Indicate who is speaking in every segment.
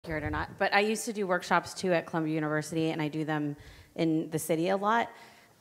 Speaker 1: hear it or not, but I used to do workshops too at Columbia University, and I do them in the city a lot.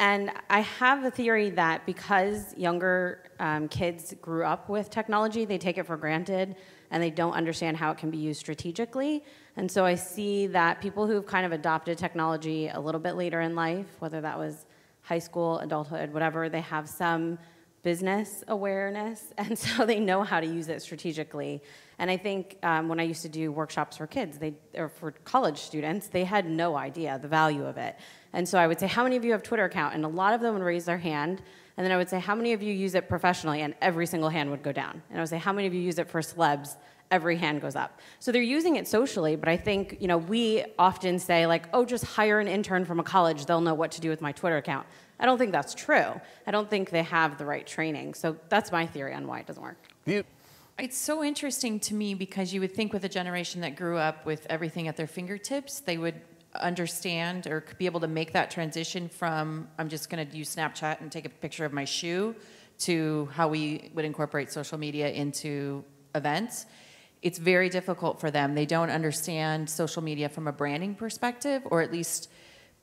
Speaker 1: And I have a theory that because younger kids grew up with technology, they take it for granted, and they don't understand how it can be used strategically. And so I see that people who've kind of adopted technology a little bit later in life, whether that was high school, adulthood, whatever, they have some business awareness, and so they know how to use it strategically. And I think when I used to do workshops for kids, or for college students, they had no idea the value of it. And so I would say, how many of you have a Twitter account? And a lot of them would raise their hand. And then I would say, how many of you use it professionally? And every single hand would go down. And I would say, how many of you use it for celebs? Every hand goes up. So they're using it socially, but I think, we often say like, oh, just hire an intern from a college, they'll know what to do with my Twitter account. I don't think that's true. I don't think they have the right training. So that's my theory on why it doesn't work.
Speaker 2: It's so interesting to me because you would think with a generation that grew up with everything at their fingertips, they would understand or be able to make that transition from, I'm just going to use Snapchat and take a picture of my shoe, to how we would incorporate social media into events. It's very difficult for them. They don't understand social media from a branding perspective, or at least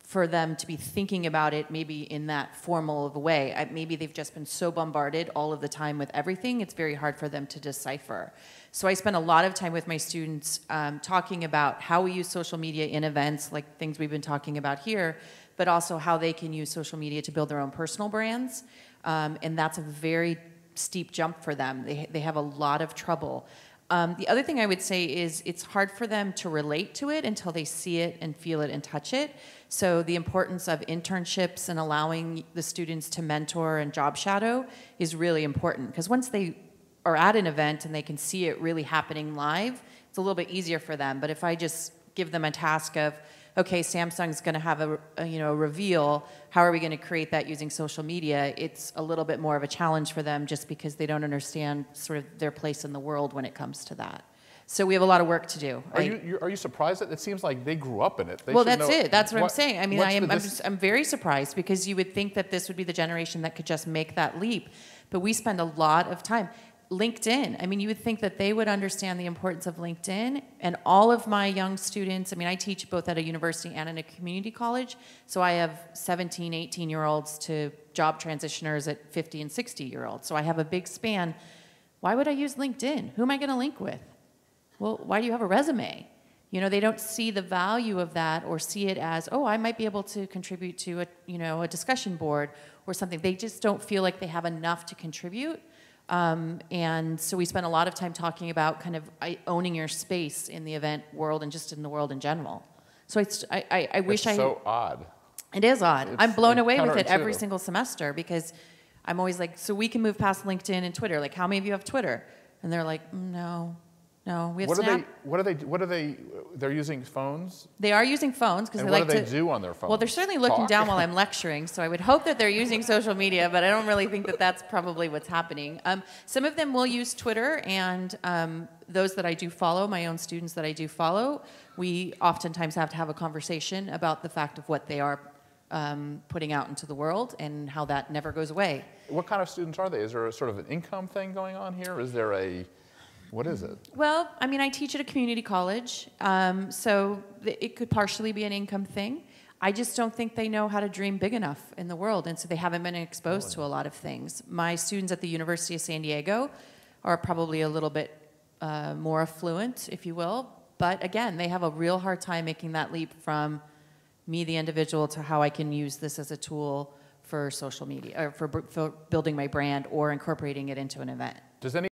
Speaker 2: for them to be thinking about it maybe in that formal of a way. Maybe they've just been so bombarded all of the time with everything, it's very hard for them to decipher. So I spend a lot of time with my students talking about how we use social media in events, like things we've been talking about here, but also how they can use social media to build their own personal brands. And that's a very steep jump for them. They have a lot of trouble. The other thing I would say is it's hard for them to relate to it until they see it and feel it and touch it. So the importance of internships and allowing the students to mentor and job shadow is really important, because once they are at an event and they can see it really happening live, it's a little bit easier for them. But if I just give them a task of, okay, Samsung's going to have a reveal, how are we going to create that using social media? It's a little bit more of a challenge for them just because they don't understand sort of their place in the world when it comes to that. So we have a lot of work to do.
Speaker 3: Are you surprised that it seems like they grew up in it?
Speaker 2: Well, that's it. That's what I'm saying. I mean, I'm very surprised, because you would think that this would be the generation that could just make that leap. But we spend a lot of time. LinkedIn, I mean, you would think that they would understand the importance of LinkedIn. And all of my young students, I mean, I teach both at a university and in a community college. So I have 17, 18-year-olds to job transitioners at 50 and 60-year-olds. So I have a big span. Why would I use LinkedIn? Who am I going to link with? Well, why do you have a resume? They don't see the value of that, or see it as, oh, I might be able to contribute to a discussion board or something. They just don't feel like they have enough to contribute. And so we spend a lot of time talking about kind of owning your space in the event world and just in the world in general. So I wish
Speaker 3: it's so odd.
Speaker 2: It is odd. I'm blown away with it every single semester, because I'm always like, so we can move past LinkedIn and Twitter. Like, how many of you have Twitter? And they're like, no, we have Snap.
Speaker 3: They're using phones?
Speaker 2: They are using phones because they
Speaker 3: like
Speaker 2: to.
Speaker 3: What do they do on their phones?
Speaker 2: Well, they're certainly looking down while I'm lecturing, so I would hope that they're using social media, but I don't really think that that's probably what's happening. Some of them will use Twitter, and those that I do follow, my own students that I do follow, we oftentimes have to have a conversation about the fact of what they are putting out into the world and how that never goes away.
Speaker 3: What kind of students are they? Is there a sort of an income thing going on here? Is there what is it?
Speaker 2: Well, I mean, I teach at a community college, so it could partially be an income thing. I just don't think they know how to dream big enough in the world, and so they haven't been exposed to a lot of things. My students at the University of San Diego are probably a little bit more affluent, if you will, but again, they have a real hard time making that leap from me, the individual, to how I can use this as a tool for social media, or for building my brand or incorporating it into an event.
Speaker 3: Does any